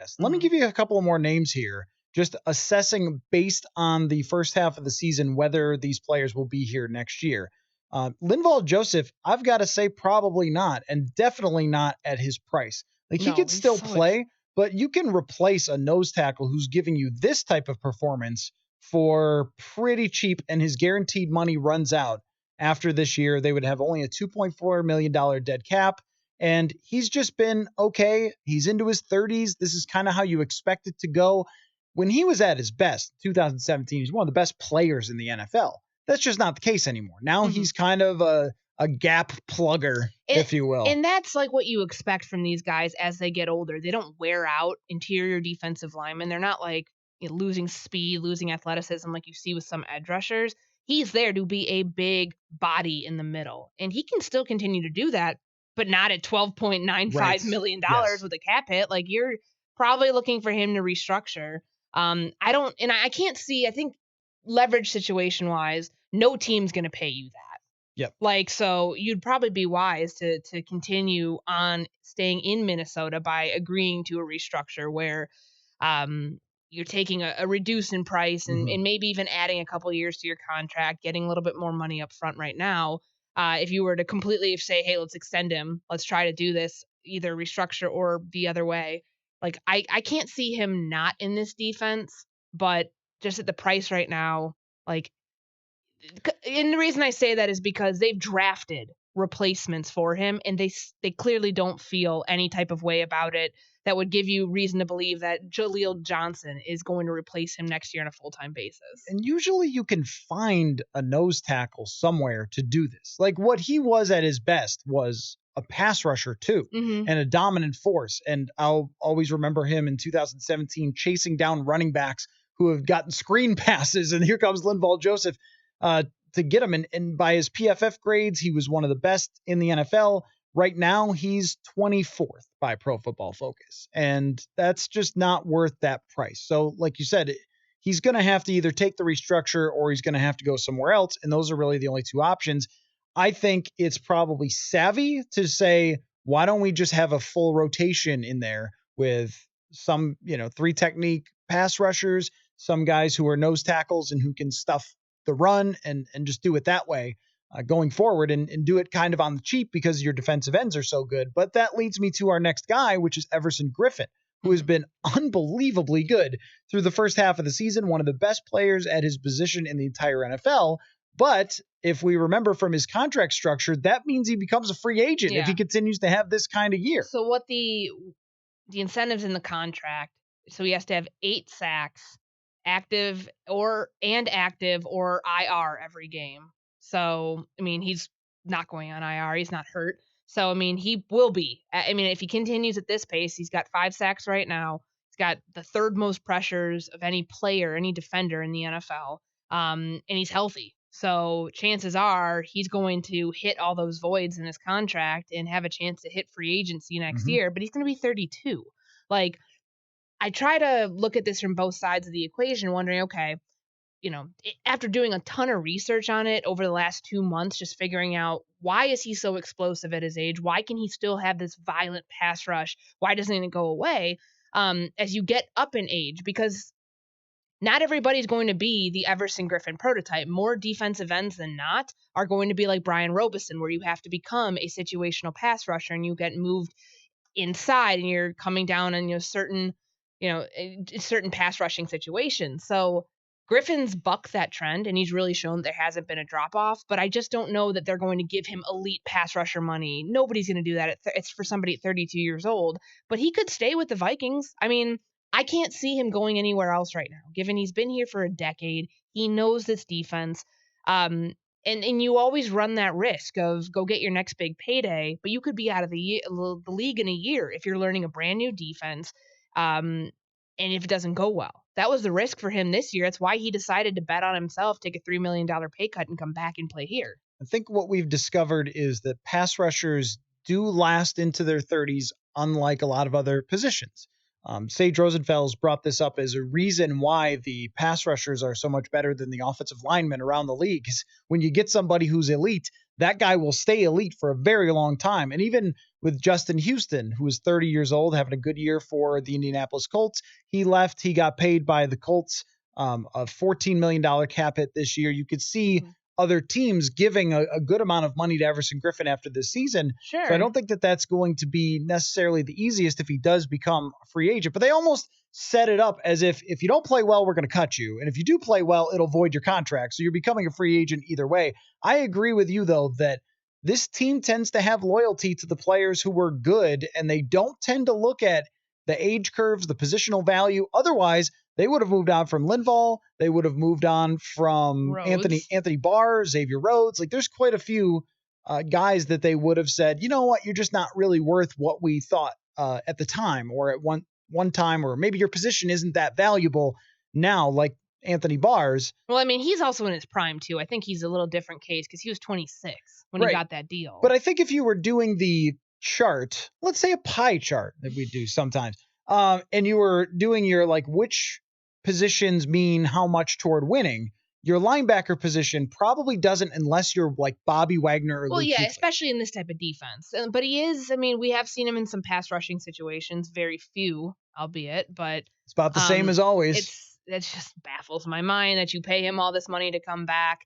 best. Let me give you a couple of more names here, just assessing based on the first half of the season whether these players will be here next year. Lindval Joseph, I've got to say probably not, and definitely not at his price. Like, he could still play, but you can replace a nose tackle who's giving you this type of performance for pretty cheap, and his guaranteed money runs out after this year. They would have only a $2.4 million dead cap, and he's just been okay. He's into his 30s. This is kind of how you expect it to go. When he was at his best, 2017, he's one of the best players in the NFL. That's just not the case anymore. Now he's kind of a gap plugger, if you will. And that's like what you expect from these guys as they get older. They don't wear out interior defensive linemen. They're not like losing speed, losing athleticism like you see with some edge rushers. He's there to be a big body in the middle. And he can still continue to do that, but not at $12.95 million with a cap hit. Like, you're probably looking for him to restructure. I can't see, I think leverage situation wise, no team's going to pay you that. Yep. Like, so you'd probably be wise to continue on staying in Minnesota by agreeing to a restructure where you're taking a reduce in price and maybe even adding a couple years to your contract, getting a little bit more money up front right now. If you were to completely say, hey, let's extend him, let's try to do this, either restructure or the other way. Like, I can't see him not in this defense, but just at the price right now, like, and the reason I say that is because they've drafted replacements for him, and they clearly don't feel any type of way about it that would give you reason to believe that Jaleel Johnson is going to replace him next year on a full-time basis. And usually you can find a nose tackle somewhere to do this. Like, what he was at his best was a pass rusher too, and a dominant force. And I'll always remember him in 2017 chasing down running backs who have gotten screen passes. And here comes Lindval Joseph to get him. And by his PFF grades, he was one of the best in the NFL. Right now, he's 24th by Pro Football Focus. And that's just not worth that price. So like you said, he's going to have to either take the restructure or he's going to have to go somewhere else. And those are really the only two options. I think it's probably savvy to say, why don't we just have a full rotation in there with some, 3 technique pass rushers, some guys who are nose tackles and who can stuff the run and just do it that way going forward and do it kind of on the cheap because your defensive ends are so good. But that leads me to our next guy, which is Everson Griffin, who has been unbelievably good through the first half of the season, one of the best players at his position in the entire NFL. But if we remember from his contract structure, that means he becomes a free agent if he continues to have this kind of year. So what the incentives in the contract, so he has to have 8 sacks, active or IR every game. So, I mean, he's not going on IR. He's not hurt. So, I mean, he will be. I mean, if he continues at this pace, he's got 5 sacks right now. He's got the 3rd most pressures of any player, any defender in the NFL. And he's healthy. So chances are he's going to hit all those voids in his contract and have a chance to hit free agency next year, but he's going to be 32. Like, I try to look at this from both sides of the equation, wondering, okay, after doing a ton of research on it over the last 2 months, just figuring out why is he so explosive at his age? Why can he still have this violent pass rush? Why doesn't it go away as you get up in age? Because not everybody's going to be the Everson Griffin prototype. More defensive ends than not are going to be like Brian Robeson, where you have to become a situational pass rusher and you get moved inside and you're coming down on certain pass rushing situations. So Griffin's bucked that trend, and he's really shown there hasn't been a drop-off, but I just don't know that they're going to give him elite pass rusher money. Nobody's going to do that. It's for somebody at 32 years old, but he could stay with the Vikings. I mean, I can't see him going anywhere else right now, given he's been here for a decade. He knows this defense. And you always run that risk of go get your next big payday, but you could be out of the league in a year if you're learning a brand new defense. And if it doesn't go well, that was the risk for him this year. That's why he decided to bet on himself, take a $3 million pay cut and come back and play here. I think what we've discovered is that pass rushers do last into their 30s, unlike a lot of other positions. Sage Rosenfels brought this up as a reason why the pass rushers are so much better than the offensive linemen around the league. Because when you get somebody who's elite, that guy will stay elite for a very long time. And even with Justin Houston, who is 30 years old, having a good year for the Indianapolis Colts, he left. He got paid by the Colts a $14 million cap hit this year. You could see other teams giving a good amount of money to Everson Griffin after this season. Sure. So I don't think that that's going to be necessarily the easiest if he does become a free agent. But they almost set it up as if you don't play well, we're going to cut you. And if you do play well, it'll void your contract. So you're becoming a free agent either way. I agree with you, though, that this team tends to have loyalty to the players who were good, and they don't tend to look at the age curves, the positional value. Otherwise, they would have moved on from Lindval. They would have moved on from Anthony Barr, Xavier Rhodes. Like, there's quite a few guys that they would have said, you know what, you're just not really worth what we thought at the time, or at one time, or maybe your position isn't that valuable now, like Anthony Barr's. Well, I mean, he's also in his prime, too. I think he's a little different case because he was 26 when he got that deal. But I think if you were doing the chart, let's say a pie chart that we do sometimes, and you were doing your, like, which positions mean how much toward winning, your linebacker position probably doesn't, unless you're like Bobby Wagner or Luke Kuechly. Especially in this type of defense. But he is, I mean, we have seen him in some pass rushing situations, very few, albeit, but it's about the same as always. It just baffles my mind that you pay him all this money to come back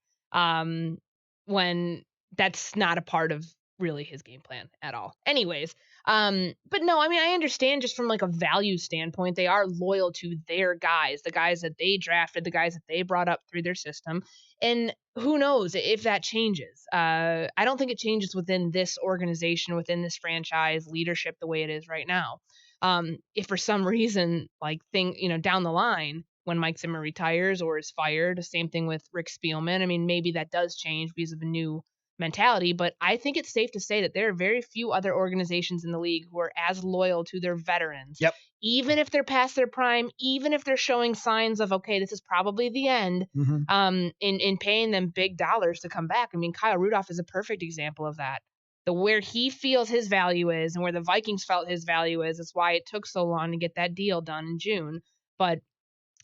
when that's not a part of really his game plan at all. Anyways, but no, I mean, I understand just from like a value standpoint, they are loyal to their guys, the guys that they drafted, the guys that they brought up through their system. And who knows if that changes. I don't think it changes within this organization, within this franchise leadership, the way it is right now. If for some reason, like down the line, when Mike Zimmer retires or is fired, same thing with Rick Spielman. I mean, maybe that does change because of a new mentality, but I think it's safe to say that there are very few other organizations in the league who are as loyal to their veterans. Yep. Even if they're past their prime, even if they're showing signs of, okay, this is probably the end, in paying them big dollars to come back. I mean, Kyle Rudolph is a perfect example of that. Where he feels his value is and where the Vikings felt his value is why it took so long to get that deal done in June. But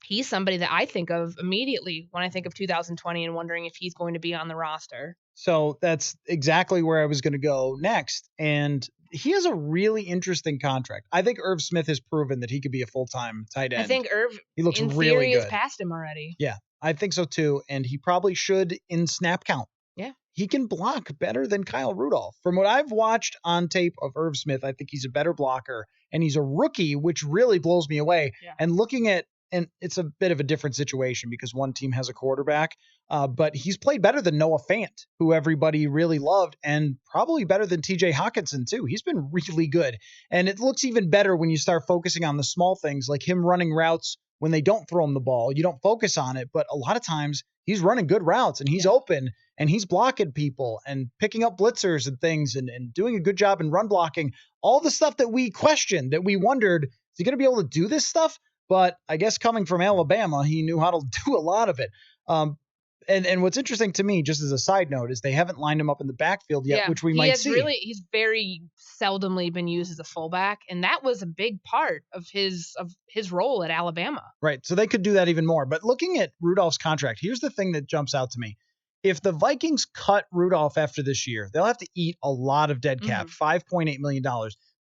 he's somebody that I think of immediately when I think of 2020 and wondering if he's going to be on the roster. So that's exactly where I was going to go next. And he has a really interesting contract. I think Irv Smith has proven that he could be a full-time tight end. I think Irv, he looks in really theory, good. has passed him already. Yeah, I think so too. And he probably should in snap count. Yeah. He can block better than Kyle Rudolph. From what I've watched on tape of Irv Smith, I think he's a better blocker. And he's a rookie, which really blows me away. Yeah. And looking at, and it's a bit of a different situation because one team has a quarterback, but he's played better than Noah Fant, who everybody really loved, and probably better than TJ Hawkinson too. He's been really good. And it looks even better when you start focusing on the small things, like him running routes when they don't throw him the ball. You don't focus on it, but a lot of times he's running good routes and he's open and he's blocking people and picking up blitzers and things and doing a good job in run blocking. All the stuff that we questioned, that we wondered, is he going to be able to do this stuff? But I guess coming from Alabama, he knew how to do a lot of it. And what's interesting to me, just as a side note, is they haven't lined him up in the backfield yet, which we might see. He's very seldomly been used as a fullback, and that was a big part of his role at Alabama. Right, so they could do that even more. But looking at Rudolph's contract, here's the thing that jumps out to me. If the Vikings cut Rudolph after this year, they'll have to eat a lot of dead cap, $5.8 million,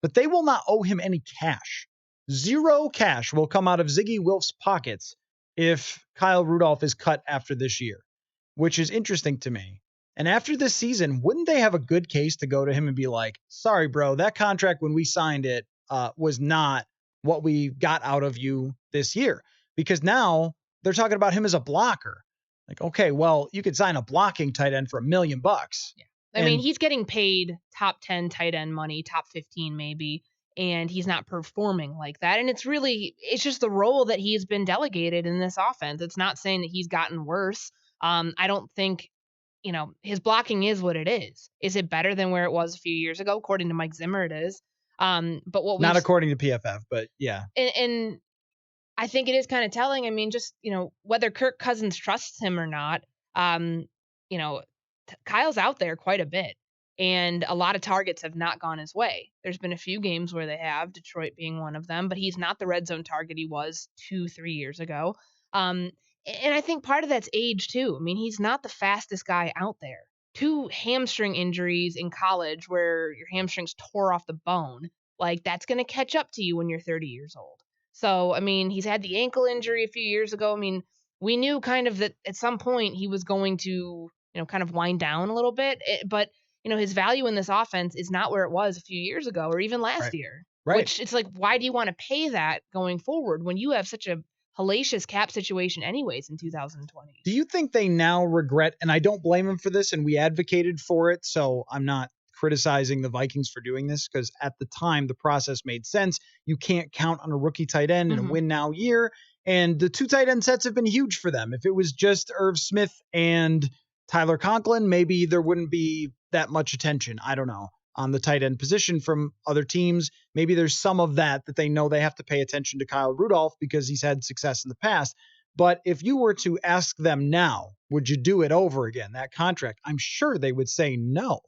but they will not owe him any cash. Zero cash will come out of Ziggy Wilf's pockets if Kyle Rudolph is cut after this year, which is interesting to me. And after this season, wouldn't they have a good case to go to him and be like, sorry, bro, that contract when we signed it was not what we got out of you this year? Because now they're talking about him as a blocker. Like, okay, well, you could sign a blocking tight end for $1 million. Yeah. I mean, he's getting paid top 10 tight end money, top 15 maybe. And he's not performing like that. And it's just the role that he's been delegated in this offense. It's not saying that he's gotten worse. I don't think, his blocking is what it is. Is it better than where it was a few years ago? According to Mike Zimmer, it is. But not according to PFF, but yeah. And I think it is kind of telling. I mean, just, whether Kirk Cousins trusts him or not, Kyle's out there quite a bit. And a lot of targets have not gone his way. There's been a few games where they have, Detroit being one of them, but he's not the red zone target he was 2-3 years ago. And I think part of that's age too. I mean, he's not the fastest guy out there. 2 hamstring injuries in college where your hamstrings tore off the bone, like that's going to catch up to you when you're 30 years old. So, I mean, he's had the ankle injury a few years ago. I mean, we knew kind of that at some point he was going to, kind of wind down a little bit, but his value in this offense is not where it was a few years ago or even last year. Right. Which it's like, why do you want to pay that going forward when you have such a hellacious cap situation anyways in 2020? Do you think they now regret, and I don't blame them for this, and we advocated for it, so I'm not criticizing the Vikings for doing this, because at the time the process made sense. You can't count on a rookie tight end in a win now year, and the 2 tight end sets have been huge for them. If it was just Irv Smith and Tyler Conklin, maybe there wouldn't be that much attention, I don't know, on the tight end position from other teams. Maybe there's some of that they know they have to pay attention to Kyle Rudolph because he's had success in the past. But if you were to ask them now, would you do it over again, that contract? I'm sure they would say no.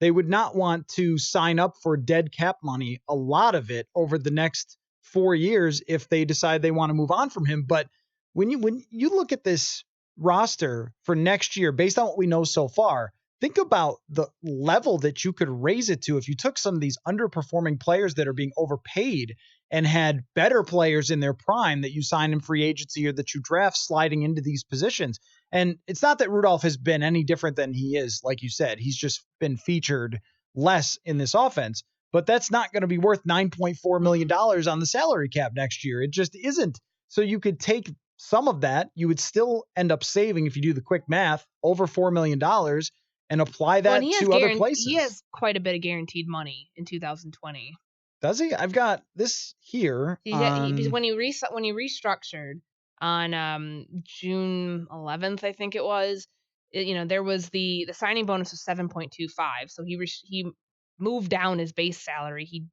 They would not want to sign up for dead cap money, a lot of it over the next 4 years, if they decide they want to move on from him. But when you look at this roster for next year, based on what we know so far, think about the level that you could raise it to if you took some of these underperforming players that are being overpaid and had better players in their prime that you sign in free agency or that you draft sliding into these positions. And it's not that Rudolph has been any different than he is, like you said. He's just been featured less in this offense, but that's not going to be worth $9.4 million on the salary cap next year. It just isn't. So you could take some of that. You would still end up saving, if you do the quick math, over $4 million and apply that to other places. He has quite a bit of guaranteed money in 2020. Does he? I've got this here. When he restructured on June 11th, I think it was, there was the signing bonus was 7.25. So he moved down his base salary. He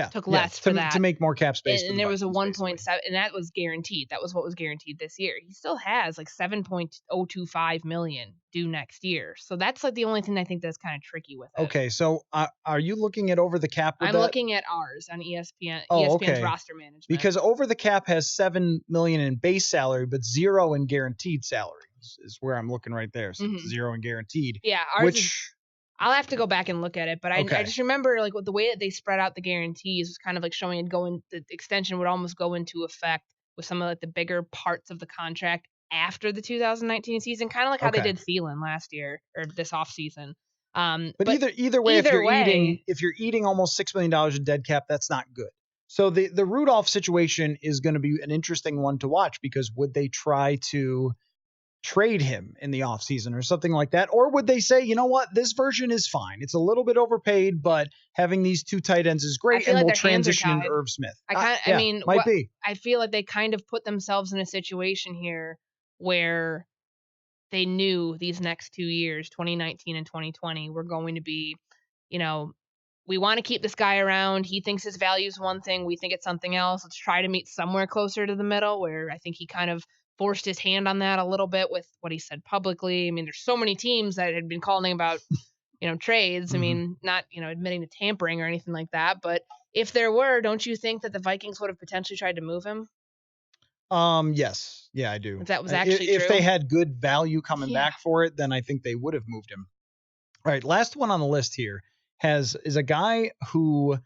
took less for that to make more cap space. And there was a 1.7, and that was guaranteed. That was what was guaranteed this year. He still has like 7.025 million due next year. So that's like the only thing I think that's kind of tricky with it. Okay, so are you looking at over the cap? I'm looking at ours on ESPN's roster management. Because over the cap has $7 million in base salary, but $0 in guaranteed salary is where I'm looking right there. So it's $0 in guaranteed. Yeah, ours I'll have to go back and look at it, but I just remember like the way that they spread out the guarantees was kind of like showing the extension would almost go into effect with some of like the bigger parts of the contract after the 2019 season, kind of like how they did Thielen last year or this offseason. But either way, if you're eating almost $6 million in dead cap, that's not good. So the Rudolph situation is going to be an interesting one to watch, because would they try to trade him in the offseason or something like that? Or would they say, you know what, this version is fine. It's a little bit overpaid, but having these 2 tight ends is great, and we'll transition into Irv Smith. I feel like they kind of put themselves in a situation here where they knew these next 2 years, 2019 and 2020, were going to be, we want to keep this guy around. He thinks his value is one thing. We think it's something else. Let's try to meet somewhere closer to the middle, where I think he kind of forced his hand on that a little bit with what he said publicly. I mean, there's so many teams that had been calling about, trades. I mean, not, admitting to tampering or anything like that. But if there were, don't you think that the Vikings would have potentially tried to move him? Yes. Yeah, I do. If that was actually true. If they had good value coming back for it, then I think they would have moved him. All right. Last one on the list here is a guy who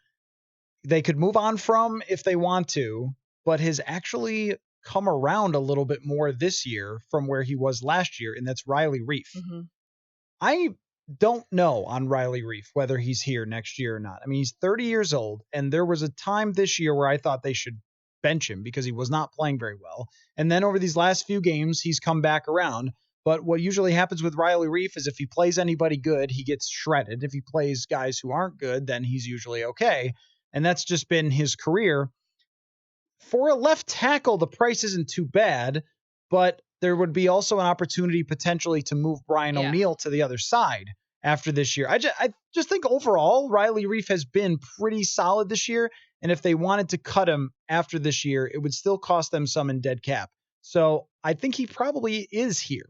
they could move on from if they want to, but has actually come around a little bit more this year from where he was last year, and that's Riley Reiff. I don't know on Riley Reiff whether he's here next year or not. I mean, he's 30 years old, and there was a time this year where I thought they should bench him because he was not playing very well. And then over these last few games, he's come back around. But what usually happens with Riley Reiff is if he plays anybody good, he gets shredded. If he plays guys who aren't good, then he's usually okay. And that's just been his career. For a left tackle, the price isn't too bad, but there would be also an opportunity potentially to move Brian O'Neill to the other side after this year. I just think overall, Riley Reiff has been pretty solid this year. And if they wanted to cut him after this year, it would still cost them some in dead cap. So I think he probably is here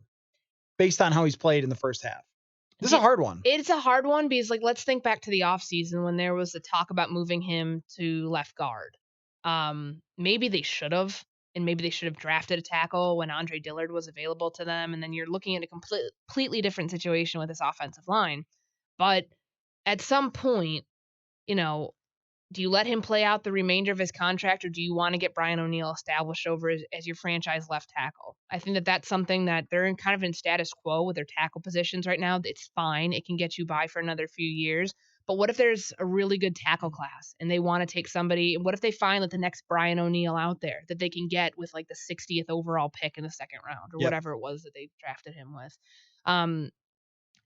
based on how he's played in the first half. This is a hard one. It's a hard one because, like, let's think back to the offseason when there was the talk about moving him to left guard. Maybe they should have, and maybe they should have drafted a tackle when Andre Dillard was available to them, and then you're looking at a completely different situation with this offensive line. But at some point, you know, do you let him play out the remainder of his contract, or do you want to get Brian O'Neill established over as your franchise left tackle? I think that that's something that they're in status quo with their tackle positions right now. It's fine. It can get you by for another few years. But what if there's a really good tackle class and they want to take somebody? What if they find that the next Brian O'Neill out there that they can get with like the 60th overall pick in the second round or whatever it was that they drafted him with?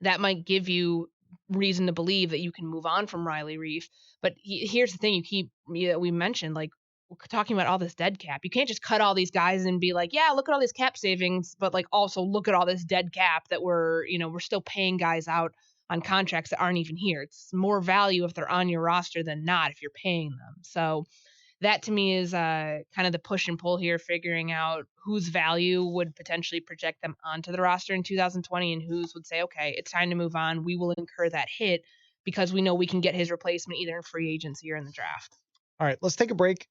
That might give you reason to believe that you can move on from Riley Reiff. But here's the thing: we mentioned, like, we're talking about all this dead cap. You can't just cut all these guys and be like, yeah, look at all these cap savings, but like also look at all this dead cap that we're still paying guys out on contracts that aren't even here. It's more value if they're on your roster than not if you're paying them. So that to me is kind of the push and pull here, figuring out whose value would potentially project them onto the roster in 2020 and whose would say, okay, it's time to move on. We will incur that hit because we know we can get his replacement either in free agency or in the draft. All right, let's take a break.